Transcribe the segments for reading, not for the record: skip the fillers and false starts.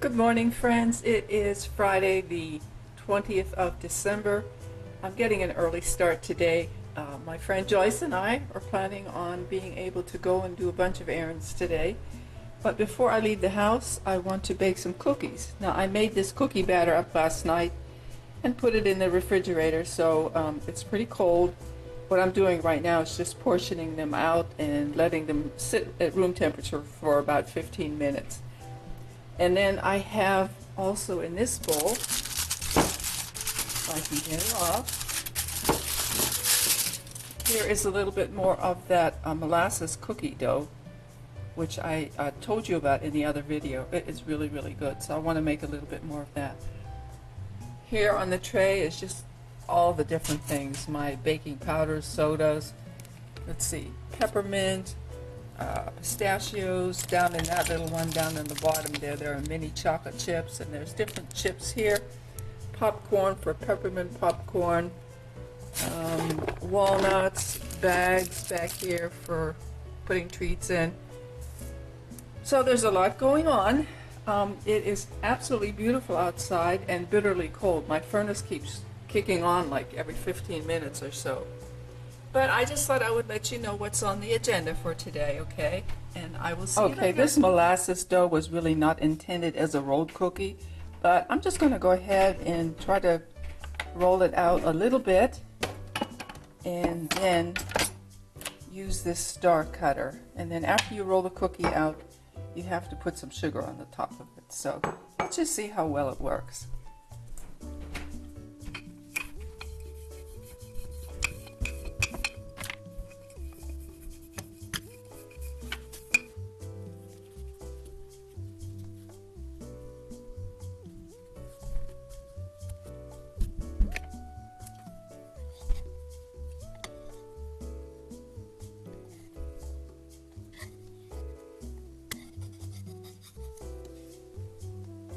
Good morning, friends. It is Friday, the 20th of December. I'm getting an early start today. My friend Joyce and I are planning on being able to go and do a bunch of errands today. But before I leave the house, I want to bake some cookies. Now, I made this cookie batter up last night and put it in the refrigerator, so it's pretty cold. What I'm doing right now is just portioning them out and letting them sit at room temperature for about 15 minutes. And then I have also in this bowl, if I can get it off, here is a little bit more of that molasses cookie dough, which I told you about in the other video. It is really, really good, so I want to make a little bit more of that. Here on the tray is just all the different things, my baking powders, sodas, let's see, peppermint, pistachios. Down in that little one down in the bottom there are mini chocolate chips, and there's different chips here. Popcorn for peppermint popcorn, walnuts, bags back here for putting treats in. So there's a lot going on. It is absolutely beautiful outside and bitterly cold. My furnace keeps kicking on like every 15 minutes or so. But I just thought I would let you know what's on the agenda for today, okay? And I will see you later. Okay, this molasses dough was really not intended as a rolled cookie, but I'm just going to go ahead and try to roll it out a little bit and then use this star cutter. And then after you roll the cookie out, you have to put some sugar on the top of it. So let's just see how well it works.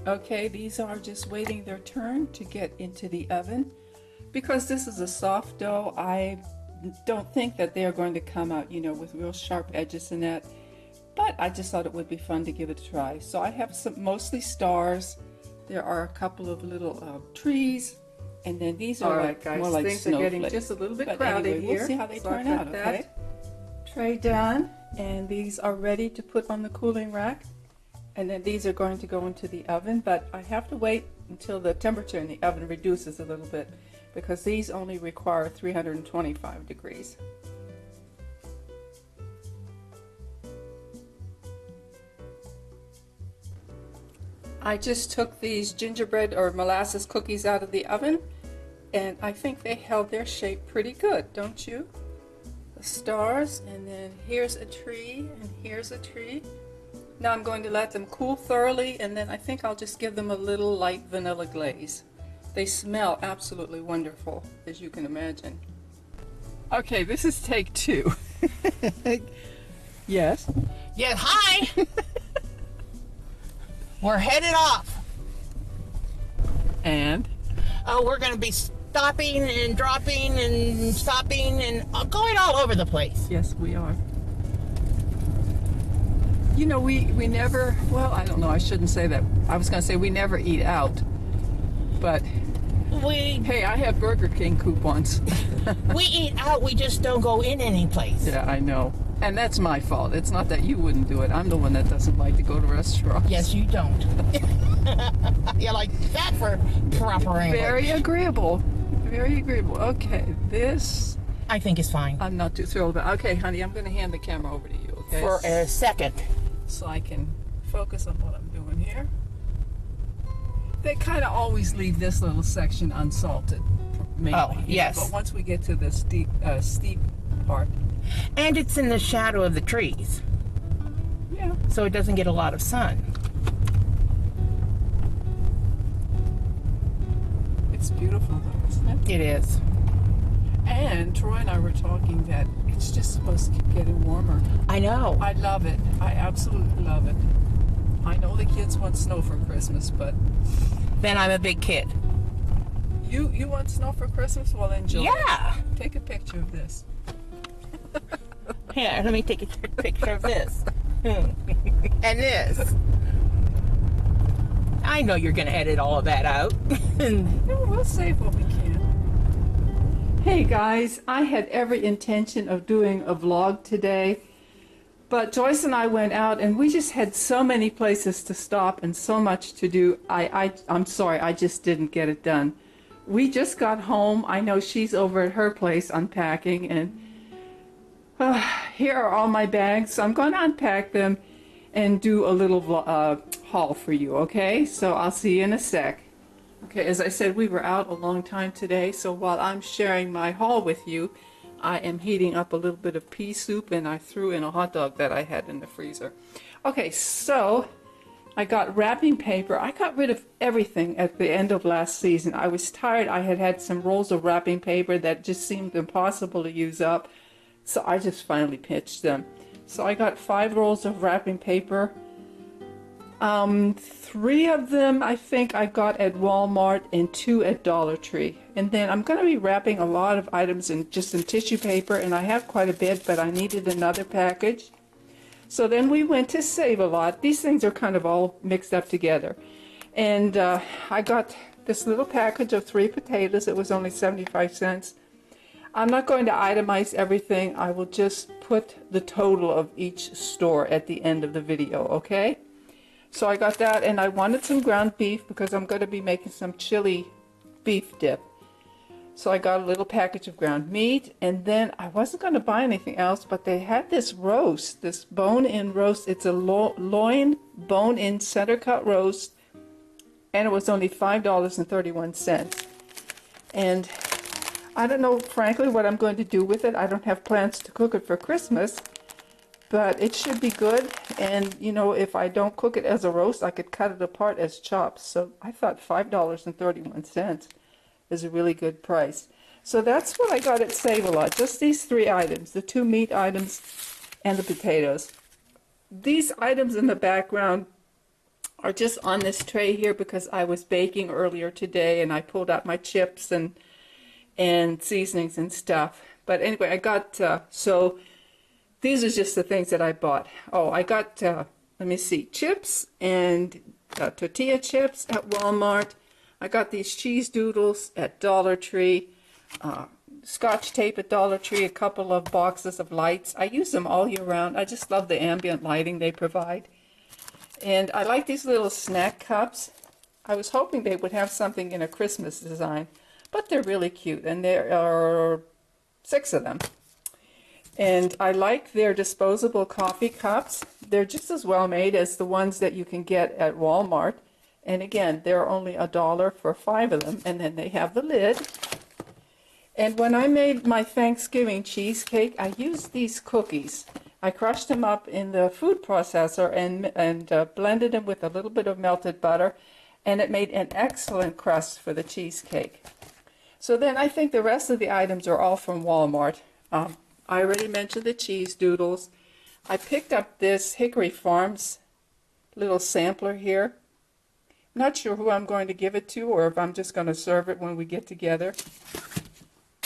Okay, these are just waiting their turn to get into the oven. Because this is a soft dough, I don't think that they are going to come out, with real sharp edges in that. But I just thought it would be fun to give it a try. So I have some mostly stars. There are a couple of little trees, and then these are more like things are getting just a little bit crowded anyway, here. We'll see how they turn out. Okay. Tray done, and these are ready to put on the cooling rack. And then these are going to go into the oven, but I have to wait until the temperature in the oven reduces a little bit because these only require 325 degrees. I just took these gingerbread or molasses cookies out of the oven, and I think they held their shape pretty good, don't you? The stars, and then here's a tree, and here's a tree. Now I'm going to let them cool thoroughly, and then I think I'll just give them a little light vanilla glaze. They smell absolutely wonderful, as you can imagine. Okay, this is take two. Yes? Yeah, hi! We're headed off. And? Oh, we're going to be stopping and dropping and stopping and going all over the place. Yes, we are. We never, well, I don't know, I shouldn't say that. I was going to say we never eat out, but hey, I have Burger King coupons. We eat out, we just don't go in any place. Yeah, I know. And that's my fault. It's not that you wouldn't do it. I'm the one that doesn't like to go to restaurants. Yes, you don't. You like that for proper English. Very agreeable. Very agreeable. Okay, this I think is fine. I'm not too thrilled about. Okay, honey, I'm going to hand the camera over to you, okay? For a second. So I can focus on what I'm doing here. They kind of always leave this little section unsalted. Mainly, oh, yes. But once we get to the steep part. And it's in the shadow of the trees. Yeah. So it doesn't get a lot of sun. It's beautiful though, isn't it? It is. And Troy and I were talking that it's just supposed to keep getting warmer. I know. I love it. I absolutely love it. I know the kids want snow for Christmas, but... Then I'm a big kid. You want snow for Christmas? Well, enjoy. Yeah. It. Take a picture of this. Here, let me take a picture of this. And this. I know you're going to edit all of that out. No, we'll save what we can. Hey guys, I had every intention of doing a vlog today, but Joyce and I went out and we just had so many places to stop and so much to do. I'm sorry, I just didn't get it done. We just got home. I know she's over at her place unpacking, and here are all my bags. So I'm going to unpack them and do a little haul for you, okay? So I'll see you in a sec. Okay, as I said, we were out a long time today, so while I'm sharing my haul with you, I am heating up a little bit of pea soup, and I threw in a hot dog that I had in the freezer. Okay, so I got wrapping paper. I got rid of everything at the end of last season. I was tired. I had had some rolls of wrapping paper that just seemed impossible to use up, so I just finally pitched them. So I got 5 rolls of wrapping paper. 3 of them I think I got at Walmart and 2 at Dollar Tree. And then I'm going to be wrapping a lot of items in just in tissue paper, and I have quite a bit, but I needed another package. So then we went to Save-A-Lot. These things are kind of all mixed up together. And I got this little package of 3 potatoes. It was only 75 cents. I'm not going to itemize everything. I will just put the total of each store at the end of the video, okay? So I got that, and I wanted some ground beef because I'm going to be making some chili beef dip. So I got a little package of ground meat, and then I wasn't going to buy anything else, but they had this roast, this bone-in roast. It's a loin bone-in center-cut roast, and it was only $5.31. And I don't know, frankly, what I'm going to do with it. I don't have plans to cook it for Christmas, but it should be good. And, you know, if I don't cook it as a roast, I could cut it apart as chops. So I thought $5.31 is a really good price. So that's what I got at Save-A-Lot, just these 3 items, the 2 meat items and the potatoes. These items in the background are just on this tray here because I was baking earlier today and I pulled out my chips and seasonings and stuff. But anyway, I got, so these are just the things that I bought. Oh, I got, let me see, chips and tortilla chips at Walmart. I got these cheese doodles at Dollar Tree, Scotch tape at Dollar Tree, a couple of boxes of lights. I use them all year round. I just love the ambient lighting they provide. And I like these little snack cups. I was hoping they would have something in a Christmas design, but they're really cute, and there are 6 of them. And I like their disposable coffee cups. They're just as well made as the ones that you can get at Walmart. And again, they're only $1 for 5 of them, and then they have the lid. And when I made my Thanksgiving cheesecake, I used these cookies. I crushed them up in the food processor and blended them with a little bit of melted butter, and it made an excellent crust for the cheesecake. So then I think the rest of the items are all from Walmart. I already mentioned the cheese doodles. I picked up this Hickory Farms little sampler here. Not sure who I'm going to give it to or if I'm just going to serve it when we get together.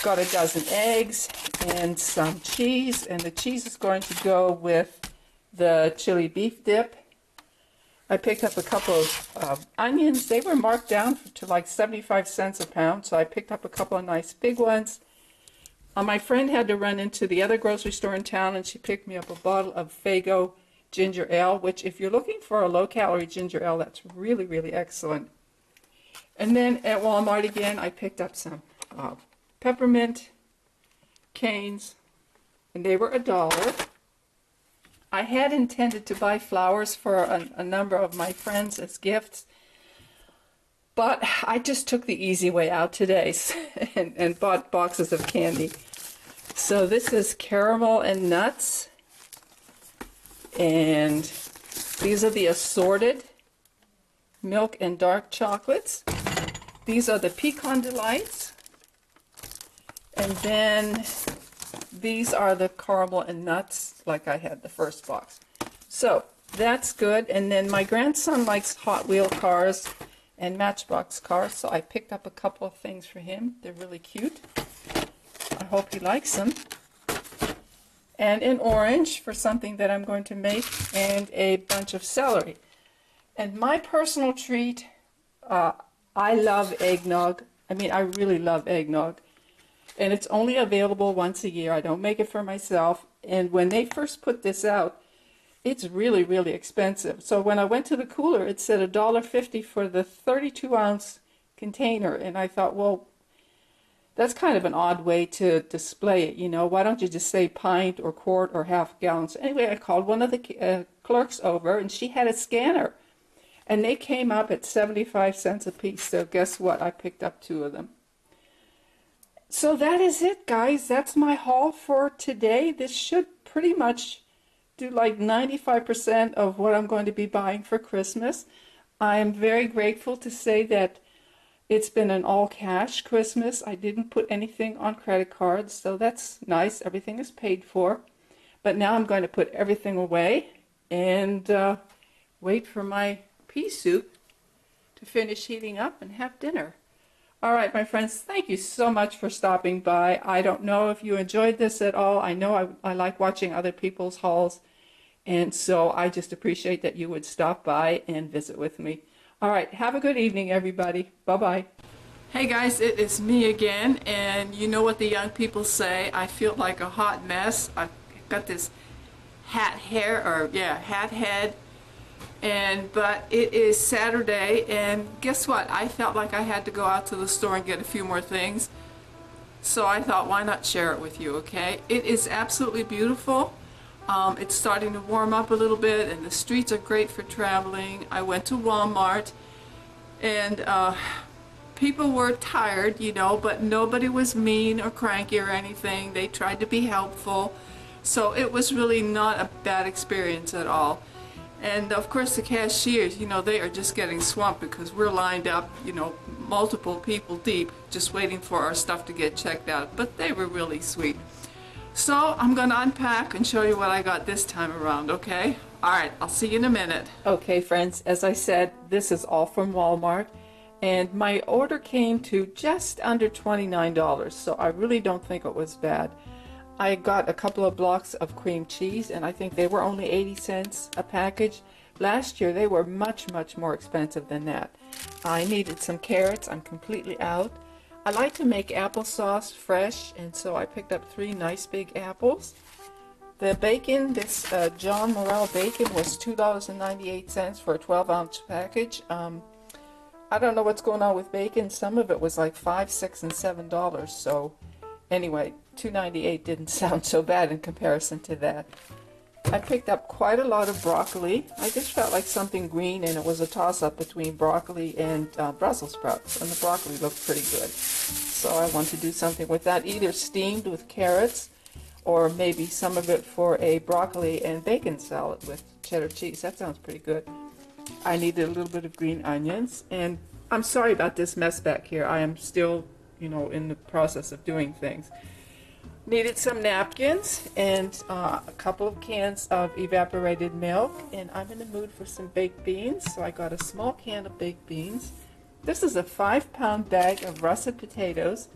Got a dozen eggs and some cheese, and the cheese is going to go with the chili beef dip. I picked up a couple of onions. They were marked down to like 75 cents a pound, so I picked up a couple of nice big ones. My friend had to run into the other grocery store in town, and she picked me up a bottle of Faygo ginger ale, which if you're looking for a low-calorie ginger ale, that's really, really excellent. And then at Walmart again, I picked up some peppermint canes, and they were $1. I had intended to buy flowers for a number of my friends as gifts, but I just took the easy way out today and bought boxes of candy. So this is caramel and nuts, and these are the assorted milk and dark chocolates. These are the pecan delights, and then these are the caramel and nuts like I had the first box. So that's good. And then my grandson likes Hot Wheel cars and Matchbox cars, so I picked up a couple of things for him. They're really cute. I hope he likes them. And an orange for something that I'm going to make, and a bunch of celery. And my personal treat, I love eggnog. I mean, I really love eggnog. And it's only available once a year. I don't make it for myself. And when they first put this out, it's really, really expensive. So when I went to the cooler, it said $1.50 for the 32-ounce container. And I thought, well, that's kind of an odd way to display it, you know. Why don't you just say pint or quart or half gallon? So anyway, I called one of the clerks over, and she had a scanner. And they came up at 75 cents a piece. So guess what? I picked up 2 of them. So that is it, guys. That's my haul for today. This should pretty much do like 95% of what I'm going to be buying for Christmas. I am very grateful to say that it's been an all cash Christmas. I didn't put anything on credit cards, so that's nice. Everything is paid for. But now I'm going to put everything away and wait for my pea soup to finish heating up and have dinner. All right, my friends, thank you so much for stopping by. I don't know if you enjoyed this at all. I know I like watching other people's hauls, and so I just appreciate that you would stop by and visit with me. All right, have a good evening, everybody. Bye-bye. Hey, guys, it is me again, and you know what the young people say. I feel like a hot mess. I've got this hat head. But it is Saturday, and guess what? I felt like I had to go out to the store and get a few more things. So I thought, why not share it with you, okay? It is absolutely beautiful. It's starting to warm up a little bit, and the streets are great for traveling. I went to Walmart, and people were tired, you know, but nobody was mean or cranky or anything. They tried to be helpful. So it was really not a bad experience at all. And of course the cashiers, you know, they are just getting swamped because we're lined up, you know, multiple people deep, just waiting for our stuff to get checked out. But they were really sweet. So I'm going to unpack and show you what I got this time around, okay? All right, I'll see you in a minute. Okay, friends, as I said, this is all from Walmart. And my order came to just under $29, so I really don't think it was bad. I got a couple of blocks of cream cheese, and I think they were only 80 cents a package. Last year, they were much, much more expensive than that. I needed some carrots. I'm completely out. I like to make applesauce fresh, and so I picked up 3 nice big apples. The bacon, this John Morrell bacon, was $2.98 for a 12-ounce package. I don't know what's going on with bacon. Some of it was like $5, $6, and $7, so anyway, $2.98 didn't sound so bad in comparison to that. I picked up quite a lot of broccoli. I just felt like something green, and it was a toss-up between broccoli and Brussels sprouts, and the broccoli looked pretty good. So I want to do something with that, either steamed with carrots, or maybe some of it for a broccoli and bacon salad with cheddar cheese. That sounds pretty good. I needed a little bit of green onions, and I'm sorry about this mess back here. I am still, you know, in the process of doing things. Needed some napkins and a couple of cans of evaporated milk, and I'm in the mood for some baked beans, so I got a small can of baked beans. This is a 5-pound bag of russet potatoes.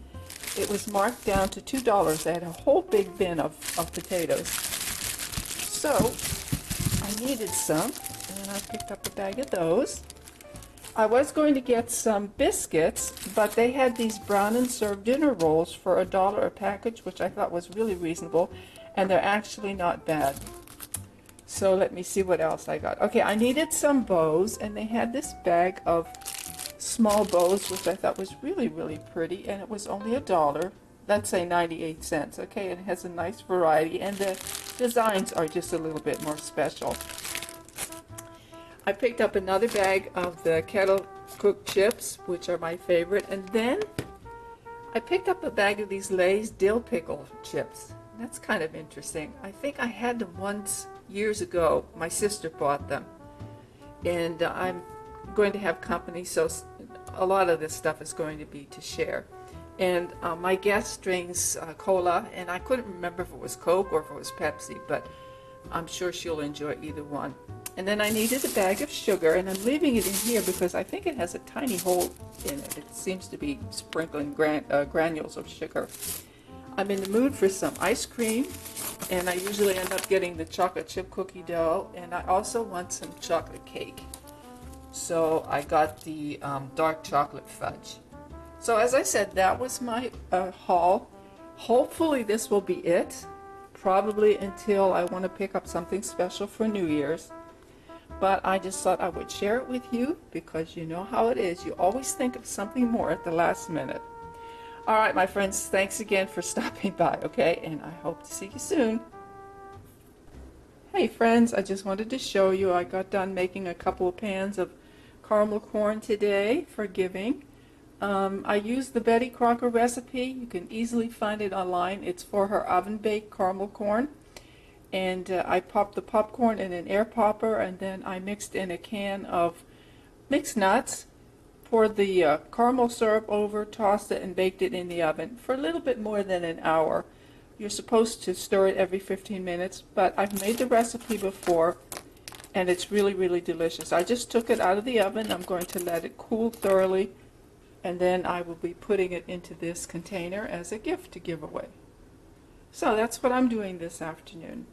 It was marked down to $2. They had a whole big bin of potatoes. So I needed some, and I picked up a bag of those. I was going to get some biscuits, but they had these brown and served dinner rolls for $1 a package, which I thought was really reasonable, and they're actually not bad. So let me see what else I got. Okay, I needed some bows, and they had this bag of small bows, which I thought was really, really pretty, and it was only $1. Let's say 98 cents. Okay, it has a nice variety, and the designs are just a little bit more special. I picked up another bag of the kettle cooked chips, which are my favorite, and then I picked up a bag of these Lay's dill pickle chips. That's kind of interesting. I think I had them once years ago. My sister bought them, and I'm going to have company, so a lot of this stuff is going to be to share. And my guest drinks cola, and I couldn't remember if it was Coke or if it was Pepsi, but I'm sure she'll enjoy either one. And then I needed a bag of sugar, and I'm leaving it in here because I think it has a tiny hole in it. It seems to be sprinkling granules of sugar. I'm in the mood for some ice cream, and I usually end up getting the chocolate chip cookie dough, and I also want some chocolate cake. So I got the dark chocolate fudge. So as I said, that was my haul. Hopefully this will be it. Probably until I want to pick up something special for New Year's. But I just thought I would share it with you because you know how it is. You always think of something more at the last minute. All right, my friends, thanks again for stopping by, okay? And I hope to see you soon. Hey friends, I just wanted to show you I got done making a couple of pans of caramel corn today for giving. I used the Betty Crocker recipe. You can easily find it online. It's for her oven-baked caramel corn. And I popped the popcorn in an air popper, and then I mixed in a can of mixed nuts, poured the caramel syrup over, tossed it, and baked it in the oven for a little bit more than an hour. You're supposed to stir it every 15 minutes, but I've made the recipe before, and it's really, really delicious. I just took it out of the oven. I'm going to let it cool thoroughly, and then I will be putting it into this container as a gift to give away. So that's what I'm doing this afternoon.